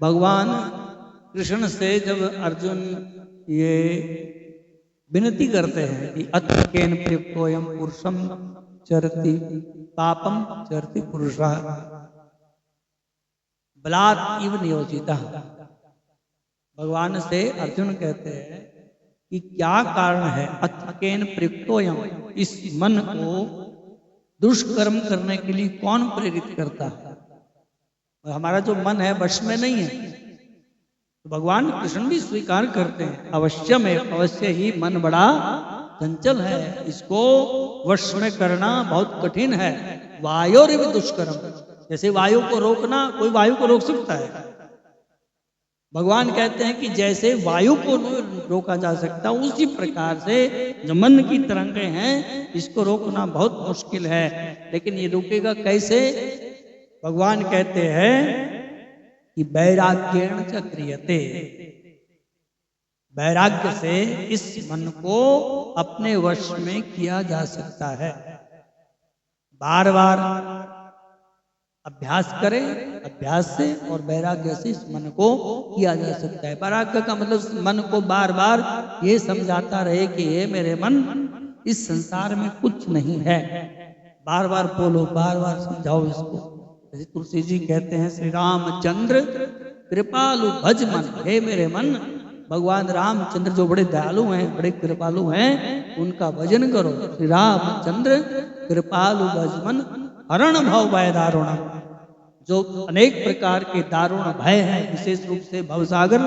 भगवान कृष्ण से जब अर्जुन ये विनती करते हैं कि अथ केन प्रयुक्तोऽयं पुरुषं चरति पापम चरति पुरुषः बलात् इव नियोजितः। भगवान से अर्जुन कहते हैं कि क्या कारण है अथ केन प्रयुक्तोऽयं, इस मन को दुष्कर्म करने के लिए कौन प्रेरित करता है। और हमारा जो मन है वश में नहीं है, तो भगवान कृष्ण भी स्वीकार करते हैं अवश्य में अवश्य ही मन बड़ा चंचल है, इसको वश में करना बहुत कठिन है। वायोरिव दुष्कर्म, जैसे वायु को रोकना, कोई वायु को रोक सकता है। भगवान कहते हैं कि जैसे वायु को रोका जा सकता, उसी प्रकार से जो मन की तरंगें हैं इसको रोकना बहुत मुश्किल है। लेकिन ये रुकेगा कैसे। भगवान कहते हैं कि वैराग्येण च क्रियते, वैराग्य से इस मन को अपने वश में किया जा सकता है। बार बार अभ्यास करें, अभ्यास से और वैराग्य से इस मन को किया जा सकता है। वैराग्य का मतलब मन को बार बार ये समझाता रहे कि ये मेरे मन इस संसार में कुछ नहीं है। बार बार बोलो, बार बार समझाओ इसको। जैसे तुलसी जी कहते हैं श्री रामचंद्र कृपालु भज मन, हे मेरे मन भगवान रामचंद्र जो बड़े दयालु हैं, बड़े कृपालु हैं, उनका भजन करो। श्री रामचंद्र कृपालु भज मन हरण भव भय दारुण, जो अनेक प्रकार के दारुण भय हैं, विशेष रूप से भवसागर,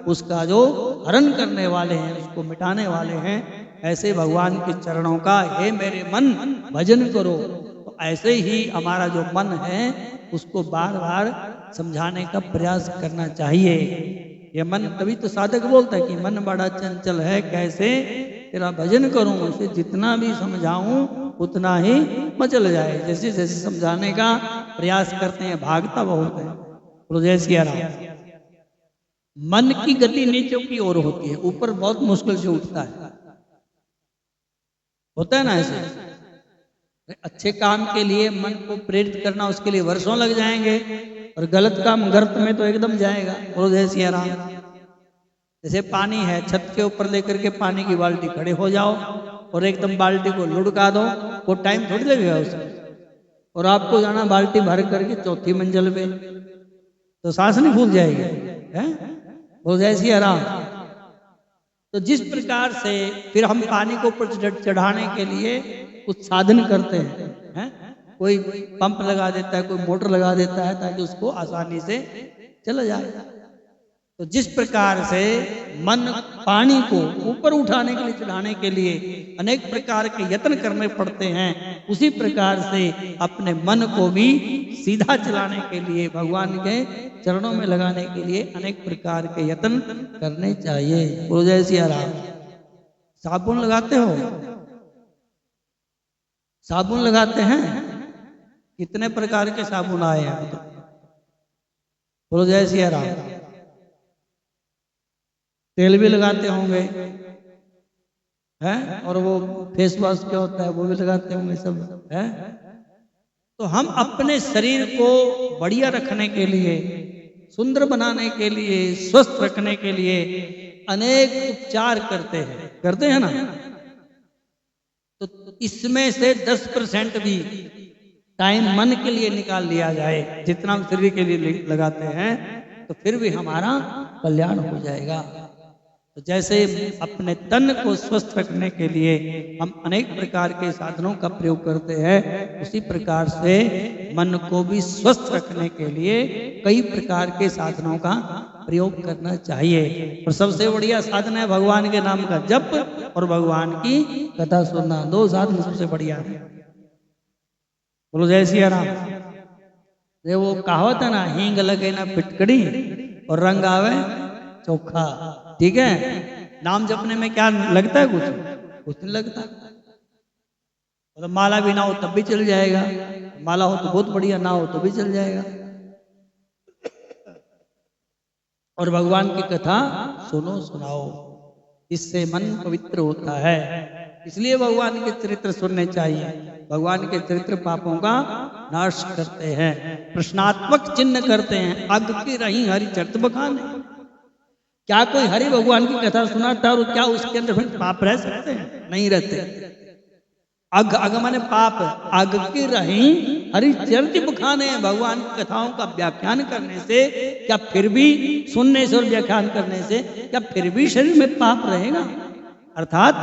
उसका जो हरण करने वाले हैं, उसको मिटाने वाले हैं। ऐसे भगवान के चरणों का हे मेरे मन भजन करो। तो ऐसे ही हमारा जो मन है उसको बार बार समझाने का प्रयास करना चाहिए। ये मन, तभी तो साधक बोलता है कि मन बड़ा चंचल है, कैसे तेरा भजन करूं, उसे जितना भी समझाऊं उतना ही मचल जाए। जैसे जैसे समझाने का प्रयास करते हैं भागता बहुत है। तो जैसे मन की गति नीचे की ओर होती है, ऊपर बहुत मुश्किल से उठता है, होता है ना ऐसे। अच्छे काम के लिए मन को प्रेरित करना, उसके लिए वर्षों लग जाएंगे, और गलत काम गर्त में तो एकदम जाएगा। बोलो जय सिया राम। जैसे पानी है, छत के ऊपर लेकर के पानी की बाल्टी खड़े हो जाओ और एकदम बाल्टी को लुढ़का दो, वो टाइम थोड़ी लगेगा उसमें। और आपको जाना बाल्टी भर करके चौथी मंजिल पे, तो सांस नहीं फूल जाएगी है। बोलो जय सिया राम। तो जिस प्रकार से फिर हम पानी को ऊपर चढ़ाने के लिए कुछ साधन करते हैं, कोई पंप लगा देता है, कोई मोटर लगा देता है ताकि उसको आसानी से चला जाए। तो जिस प्रकार से मन पानी को ऊपर उठाने के लिए, चढ़ाने के लिए अनेक प्रकार के यत्न करने पड़ते हैं, उसी प्रकार से अपने मन को भी सीधा चलाने के लिए, भगवान के चरणों में लगाने के लिए अनेक प्रकार के यत्न करने चाहिए। बोलो जय सिया राम। साबुन लगाते हो, साबुन लगाते हैं, कितने प्रकार के साबुन आए हैं। बोलो जय सिया राम। तेल भी लगाते होंगे हैं, और वो फेस वॉश क्या होता है वो भी लगाते होंगे सब है। तो हम अपने शरीर को बढ़िया रखने के लिए, सुंदर बनाने के लिए, स्वस्थ रखने के लिए अनेक उपचार करते हैं ना। तो इसमें से 10% भी टाइम मन के लिए निकाल लिया जाए, जितना हम शरीर के लिए लगाते हैं, तो फिर भी हमारा कल्याण हो जाएगा। तो जैसे अपने तन को स्वस्थ रखने के लिए हम अनेक प्रकार के साधनों का प्रयोग करते हैं, उसी प्रकार से मन को भी स्वस्थ रखने के लिए कई प्रकार के साधनों का प्रयोग करना चाहिए। और सबसे बढ़िया साधन है भगवान के नाम का जप और भगवान की कथा सुनना। दो साधन सबसे बढ़िया है। बोलो जय सिया राम। ये वो कहावत है ना, हींग लगे ना फिटकड़ी और रंग आवे चोखा। ठीक है, नाम जपने में क्या लगता है, कुछ नहीं लगता। तो माला भी ना हो तब भी चल जाएगा, माला हो तो बहुत बढ़िया, ना हो तो भी चल जाएगा। और भगवान की कथा सुनो सुनाओ, इससे मन पवित्र होता है। इसलिए भगवान के चरित्र सुनने चाहिए। भगवान के चरित्र पापों का नाश करते हैं, प्रश्नात्मक चिन्ह करते हैं। अग की रही हरि चरित बखाने। क्या कोई हरि भगवान की कथा सुनाता और क्या उसके अंदर फिर पाप रह सकते हैं? नहीं रहते। अग अग माने पाप, अग की रही हरि चरित बखाने। भगवान की कथाओं का व्याख्यान करने से क्या फिर भी, सुनने से और व्याख्यान करने से क्या फिर भी शरीर में पाप रहेगा? अर्थात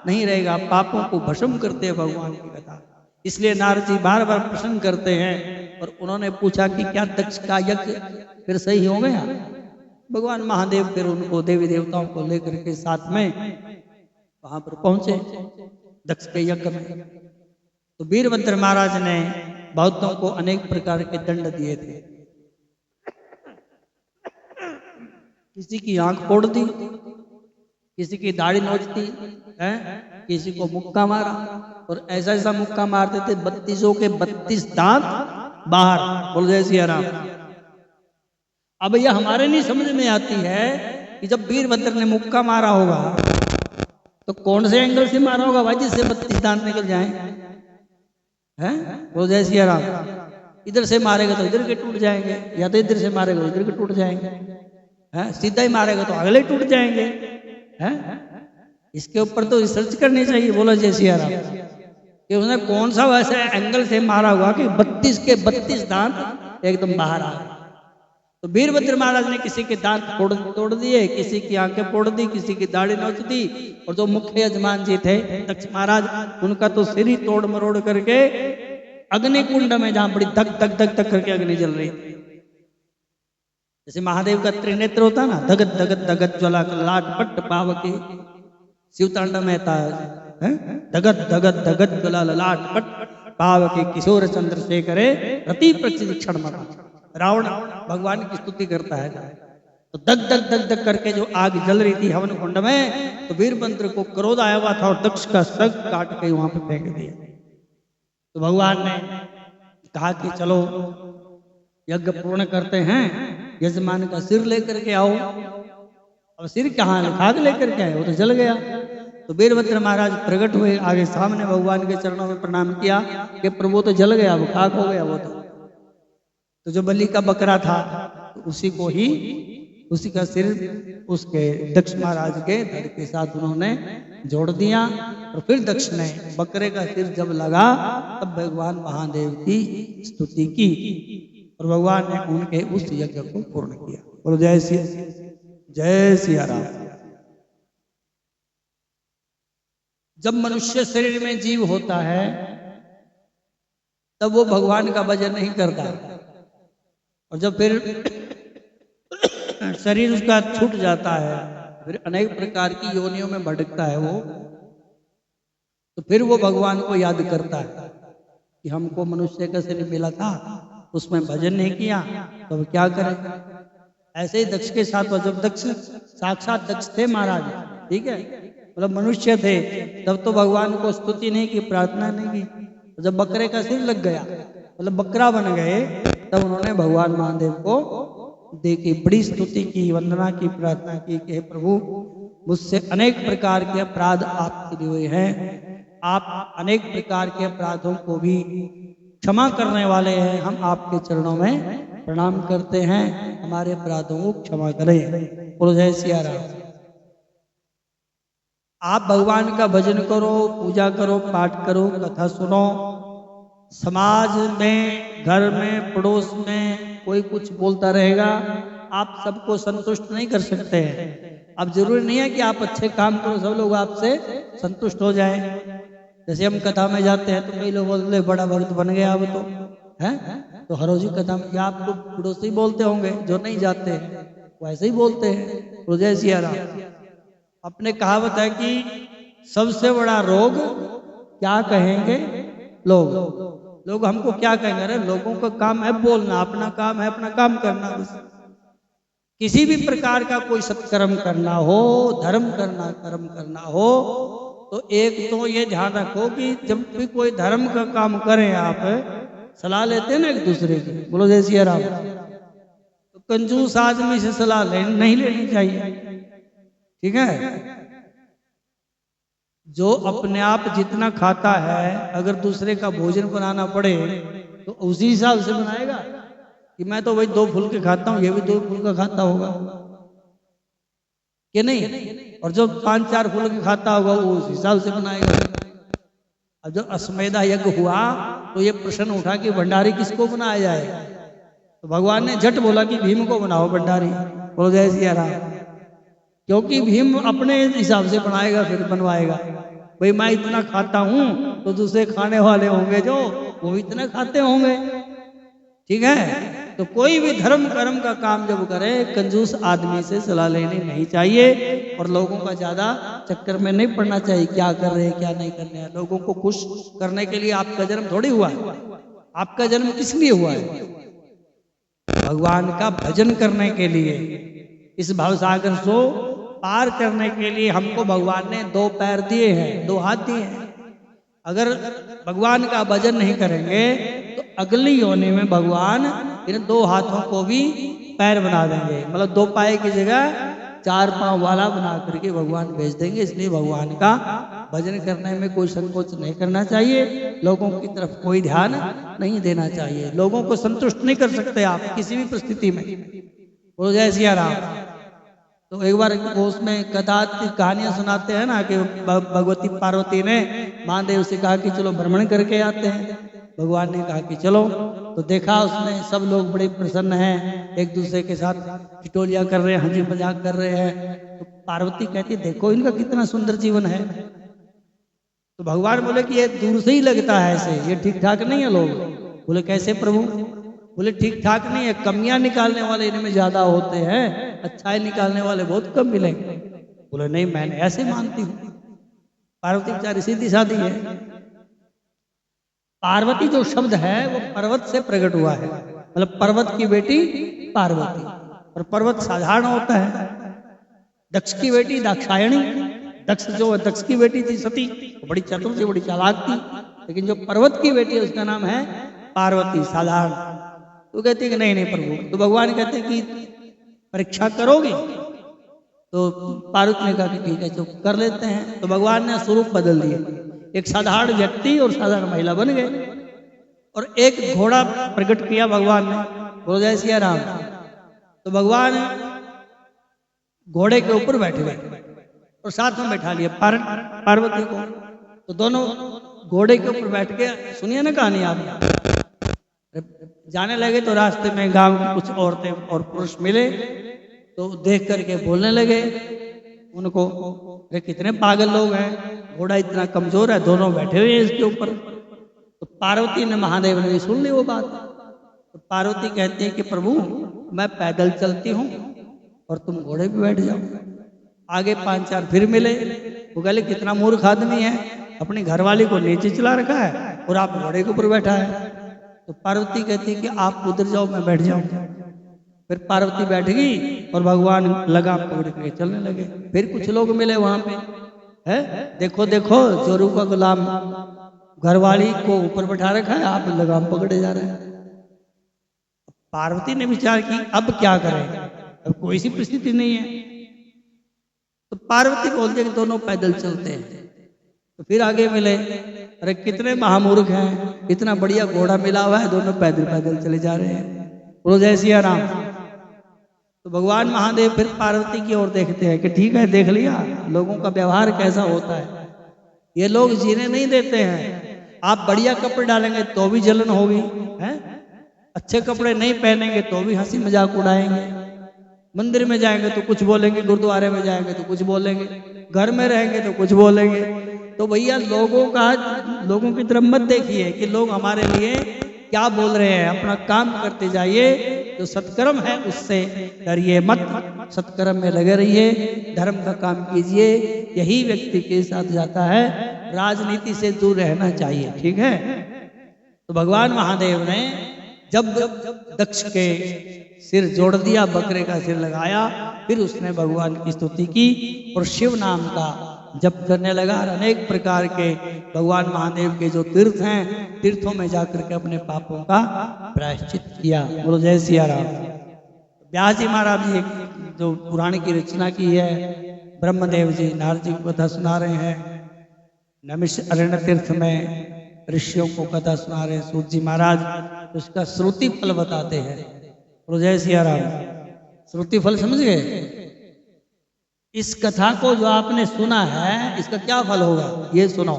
नहीं रहेगा। पापों को भस्म करते हैं भगवान की कथा। इसलिए नारद जी बार बार प्रश्न करते हैं और उन्होंने पूछा कि क्या दक्ष का यज्ञ फिर सही हो गया? भगवान महादेव फिर उनको देवी देवताओं को लेकर के साथ में वहां पर पहुंचे दक्ष के यज्ञ में। तो वीरभद्र महाराज ने बौद्धों को अनेक प्रकार के दंड दिए थे। किसी की आंख फोड़ दी, किसी की दाढ़ी नोच दी है, किसी को मुक्का मारा, और ऐसा ऐसा मुक्का मारते थे 32 के 32 दांत बाहर। बोल जय सिया राम। अब यह हमारे नहीं समझ में आती है कि जब वीरभद्र ने मुक्का मारा होगा तो कौन से एंगल से मारा होगा भाई जिससे 32 दांत निकल जाए? हैं? बोल जय सिया राम। इधर से मारेगा तो इधर के टूट जाएंगे, या तो इधर से मारेगा तो इधर के टूट जाएंगे, हैं? सीधा ही मारेगा तो अगले टूट जाएंगे, हैं? इसके ऊपर तो रिसर्च करनी चाहिए। बोलो जय सिया राम कि उसने कौन सा वैसे एंगल से मारा हुआ कि 32 के 32 दांत एकदम बाहर आ गए। तो वीरभद्र महाराज ने किसी के दांत तोड़ दिए, किसी की आंखें फोड़ दी, किसी की दाढ़ी नोच दी, और जो मुख्य यजमान जी थे दक्ष महाराज, उनका तो सिर ही तोड़ मरोड़ करके अग्नि कुंड में, जहां बड़ी धक धक धक धक करके अग्नि जल रही थी। जैसे महादेव का त्रिनेत्र होता ना, धगत धगत धगत ज्वला लाट पट पावके, शिव तांडव में था धगत धगत धगत ज्वला लाट पट पावके, किशोर चंद्रशेखरे रति प्रक्षिक्षण मरा। रावण भगवान की स्तुति करता है, तो दग दग दग दग करके जो आग जल रही थी हवन कुंड में, तो वीरभद्र को क्रोध आया हुआ था और दक्ष का सग काट के वहां पे फेंक दिया। तो भगवान ने कहा कि चलो यज्ञ पूर्ण करते हैं, यजमान का सिर लेकर के आओ। और सिर कहाँ, खाक लेकर के आए, वो तो जल गया। तो वीरभद्र महाराज प्रकट हुए आगे सामने, भगवान के चरणों में प्रणाम किया कि प्रभु तो जल गया, वो खाक हो गया। वो तो जो बलि का बकरा था तो उसी को ही, उसी का सिर उसके दक्ष महाराज के धड़ के साथ उन्होंने जोड़ दिया। और फिर दक्ष ने बकरे का सिर जब लगा तब भगवान महादेव की स्तुति की और भगवान ने उनके उस यज्ञ को पूर्ण किया। बोलो जय सिया राम। जब मनुष्य शरीर में जीव होता है तब वो भगवान का भजन नहीं करता, और जब फिर शरीर उसका छूट जाता है, फिर अनेक प्रकार की योनियों में भटकता है वो, तो फिर वो भगवान को याद करता है कि हमको मनुष्य का शरीर मिला था, उसमें भजन नहीं किया, तो क्या करें। ऐसे ही दक्ष के साथ हुआ। जब दक्ष साक्षात दक्ष थे महाराज, ठीक है, मतलब मनुष्य थे, तब तो भगवान को स्तुति नहीं की, प्रार्थना नहीं की। जब बकरे का सिर लग गया, मतलब बकरा बन गए, तब उन्होंने भगवान महादेव को देखी, बड़ी स्तुति की, वंदना की, प्रार्थना की कि हे प्रभु, मुझसे अनेक प्रकार के अपराध आपके लिए हुए हैं, आप अनेक प्रकार के अपराधों को भी क्षमा करने वाले हैं, हम आपके चरणों में प्रणाम करते हैं, हमारे अपराधों को क्षमा करें। बोलो जय सिया राम। आप भगवान का भजन करो, पूजा करो, पाठ करो, कथा सुनो। समाज में, घर में, पड़ोस में कोई कुछ बोलता रहेगा, आप सबको संतुष्ट नहीं कर सकते हैं। अब जरूरी नहीं है कि आप अच्छे काम करो सब लोग आपसे संतुष्ट हो जाएं। जैसे हम कथा में जाते हैं तो कई लोग बोलते बड़ा भक्त बन गया अब तो है, तो हर रोज कथा में आप तो पड़ोसी बोलते होंगे, जो नहीं जाते हैं वैसे ही बोलते हैं। जय सिया राम। अपने कहावत है कि सबसे बड़ा रोग क्या कहेंगे लोग हमको क्या कहेंगे। अरे लोगों का काम है बोलना, अपना काम है अपना काम करना। बस किसी भी प्रकार का कोई सत्कर्म करना हो, धर्म करना, कर्म करना हो, तो एक तो ये ध्यान रखो कि जब भी कोई धर्म का काम करें, आप सलाह लेते हैं ना एक दूसरे की, बोलो जय सिया राम, तो कंजूस आदमी से सलाह नहीं लेनी चाहिए, ठीक है। जो अपने आप जितना खाता है, अगर दूसरे का भोजन बनाना पड़े तो उसी हिसाब से बनाएगा कि मैं तो वही 2 फुलके खाता हूँ, ये भी 2 फुलका खाता होगा कि नहीं, और जो 5-4 फुलके खाता होगा वो उस हिसाब से बनाएगा। अब जब अश्वमेधा यज्ञ हुआ तो ये प्रश्न उठा कि भंडारी किसको बनाया जाए, तो भगवान ने झट बोला कि भीम को बनाओ भंडारी। बोलो जय सिया राम। क्योंकि भीम अपने हिसाब से बनाएगा, फिर बनवाएगा। भाई मैं इतना खाता हूं तो दूसरे खाने वाले होंगे जो वो इतना खाते होंगे, ठीक है। तो कोई भी धर्म कर्म का काम जब करे कंजूस आदमी से सलाह लेनी नहीं चाहिए और लोगों का ज्यादा चक्कर में नहीं पड़ना चाहिए, क्या कर रहे हैं क्या नहीं करने हैं। लोगों को खुश करने के लिए आपका जन्म थोड़ी हुआ है। आपका जन्म किस लिए हुआ है? भगवान का भजन करने के लिए। इस भवसागर को पार करने के लिए हमको भगवान ने 2 पैर दिए हैं, 2 हाथ दिए हैं। अगर भगवान का भजन नहीं करेंगे तो अगली योनि में भगवान इन 2 हाथों को भी पैर बना देंगे, मतलब 2 पाए की जगह 4 पांव वाला बना करके भगवान भेज देंगे। इसलिए भगवान का भजन करने में कोई संकोच नहीं करना चाहिए, लोगों की तरफ कोई ध्यान नहीं देना चाहिए। लोगों को संतुष्ट नहीं कर सकते आप किसी भी परिस्थिति में। बोलो जय सिया राम। तो एक बार वो उसमें कथा की कहानियां सुनाते हैं ना कि भगवती पार्वती ने महादेव से कहा कि चलो भ्रमण करके आते हैं। भगवान ने कहा कि चलो। तो देखा उसने सब लोग बड़े प्रसन्न हैं, एक दूसरे के साथ ठिठोलियां कर रहे हैं, हंसी मजाक कर रहे हैं। तो पार्वती कहती देखो इनका कितना सुंदर जीवन है। तो भगवान बोले कि ये दूर से ही लगता है ऐसे, ये ठीक ठाक नहीं है लोग। बोले कैसे प्रभु? बोले ठीक ठाक नहीं है, कमियां निकालने वाले इनमें ज्यादा होते हैं, अच्छाई निकालने वाले बहुत कम मिलेंगे। बोले नहीं मैंने ऐसे मानती हूँ। पार्वती बेचारी सीधी सादी है। पार्वती जो शब्द है वो पर्वत से प्रकट हुआ है, मतलब पर्वत की बेटी पार्वती। और पर्वत साधारण होता है। दक्ष की बेटी दाक्षायणी, दक्ष जो दक्ष की बेटी थी सती, वो बड़ी चतुर थी, बड़ी चालाक थी। लेकिन जो पर्वत की बेटी है उसका नाम है पार्वती, साधारण। तो कहते कि नहीं प्रभु। तो भगवान कहते कि परीक्षा करोगे? तो पार्वती ने कहा कि ठीक है जो कर लेते हैं। तो भगवान ने स्वरूप बदल दिए, एक साधारण व्यक्ति और साधारण महिला बन गए। और एक घोड़ा प्रकट किया भगवान ने। बोलो जय सिया राम। तो भगवान घोड़े के ऊपर बैठ गए और साथ में बैठा लिया पार्वती को। तो दोनों घोड़े के ऊपर बैठ के, सुनिए ना कहानी आप। जाने लगे तो रास्ते में गांव की कुछ औरतें और पुरुष मिले, तो देख करके बोलने लगे उनको, अरे कितने पागल लोग हैं, घोड़ा इतना कमजोर है, दोनों बैठे हुए हैं इसके ऊपर। तो पार्वती ने, महादेव ने सुन ली वो बात। तो पार्वती कहती है कि प्रभु मैं पैदल चलती हूँ और तुम घोड़े पे बैठ जाओ। आगे 5-4 फिर मिले, वो कहले कितना मूर्ख आदमी है, अपनी घरवाली को नीचे चला रखा है और आप घोड़े के ऊपर बैठा है। तो पार्वती कहती है कि आप उधर जाओ मैं बैठ जाऊं। फिर पार्वती बैठ गई और भगवान लगाम पकड़ के चलने लगे। फिर कुछ लोग मिले वहां पे, है देखो देखो जोरू का गुलाम घरवाली को ऊपर बैठा रखा है, आप लगाम पकड़े जा रहे हैं। पार्वती ने विचार की अब क्या करें, अब कोई सी परिस्थिति नहीं है। तो पार्वती बोलते कि दोनों पैदल चलते हैं। तो फिर आगे मिले, अरे कितने महामूर्ख हैं, इतना बढ़िया घोड़ा मिला हुआ है, दोनों पैदल पैदल चले जा रहे हैं। बोलो जय सिया राम। तो भगवान महादेव फिर पार्वती की ओर देखते हैं कि ठीक है देख लिया लोगों का व्यवहार कैसा होता है, ये लोग जीने नहीं देते हैं। आप बढ़िया कपड़े डालेंगे तो भी जलन होगी, है अच्छे कपड़े नहीं पहनेंगे तो भी हंसी मजाक उड़ाएंगे, मंदिर में जाएंगे तो कुछ बोलेंगे, गुरुद्वारे में जाएंगे तो कुछ बोलेंगे, घर में रहेंगे तो कुछ बोलेंगे। तो भैया लोगों की तरफ मत देखिए कि लोग हमारे लिए क्या बोल रहे हैं, अपना काम करते जाइए। जो सत्कर्म है उससे डरिए मत, सत्कर्म में लगे रहिए, धर्म का काम कीजिए, यही व्यक्ति के साथ जाता है। राजनीति से दूर रहना चाहिए, ठीक है। तो भगवान महादेव ने जब दक्ष के सिर जोड़ दिया, बकरे का सिर लगाया, फिर उसने भगवान की स्तुति की और शिव नाम का जप करने लगा। अनेक प्रकार के भगवान महादेव के जो तीर्थ हैं, तीर्थों में जाकर के अपने पापों का प्रायश्चित किया। बोलो जय सिया राम। व्यास जी महाराज जी जो पुराण की रचना की है, ब्रह्मदेव जी नारद जी को कथा सुना रहे हैं। नमिष अरण्य तीर्थ में ऋषियों को कथा सुना रहे हैं सूत जी महाराज, उसका श्रुति फल बताते हैं। बोलो जय सिया राम। श्रुति फल समझ गए? इस कथा को जो आपने सुना है इसका क्या फल होगा ये सुनो।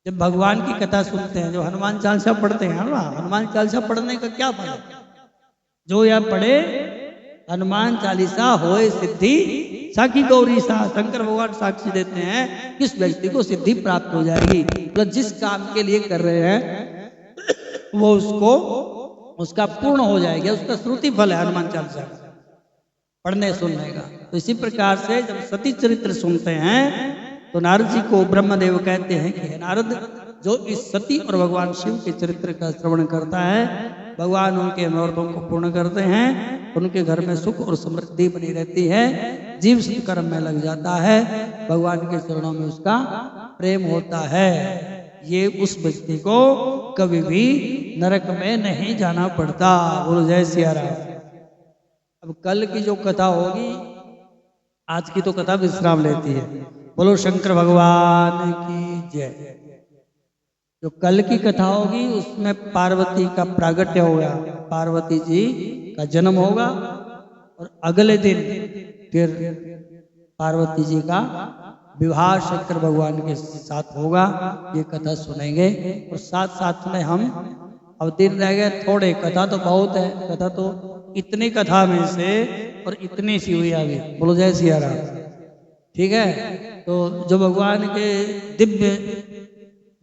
जब भगवान की कथा सुनते हैं, जो हनुमान चालीसा पढ़ते हैं ना, हनुमान चालीसा पढ़ने का क्या फल है? जो यह पढ़े हनुमान चालीसा होए सिद्धि साखी गौरी सा, शंकर भगवान साक्षी देते हैं किस व्यक्ति को सिद्धि प्राप्त हो जाएगी। तो जिस काम के लिए कर रहे हैं वो उसको उसका पूर्ण हो जाएगा, उसका श्रुति फल है हनुमान चालीसा पढ़ने सुनने का। तो इसी प्रकार से जब सती चरित्र सुनते हैं तो नारद जी को ब्रह्मदेव कहते हैं कि हे नारद, जो इस सती और भगवान शिव के चरित्र का श्रवण करता है, भगवान उनके मनोरथों को पूर्ण करते हैं, उनके घर में सुख और समृद्धि बनी रहती है, जीव कर्म में लग जाता है, भगवान के चरणों में उसका प्रेम होता है। ये उस व्यक्ति को कभी भी नरक में नहीं जाना पड़ता। बोलो जय सिया राम। अब कल की जो कथा होगी, आज की तो कथा विश्राम लेती है। बोलो शंकर भगवान की जय। जो कल की कथा होगी उसमें पार्वती का प्रागट्य होगा, पार्वती जी का जन्म होगा, और अगले दिन फिर पार्वती जी का विवाह शंकर भगवान के साथ होगा। ये कथा सुनेंगे और साथ साथ में हम, अब दिन रह गए थोड़े, कथा तो बहुत है, कथा तो इतनी कथा में से और इतनी सी हुई अभी। बोलो जय सिया राम। ठीक है, तो जो भगवान के दिव्य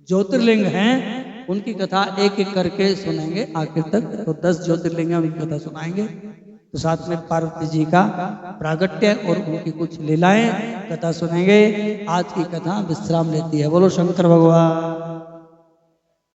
ज्योतिर्लिंग हैं उनकी कथा एक एक करके सुनेंगे आखिर तक। तो 10 ज्योतिर्लिंग की कथा सुनाएंगे, तो साथ में पार्वती जी का प्रागट्य और उनकी कुछ लीलाएं कथा सुनेंगे। आज की कथा विश्राम लेती है। बोलो शंकर भगवान।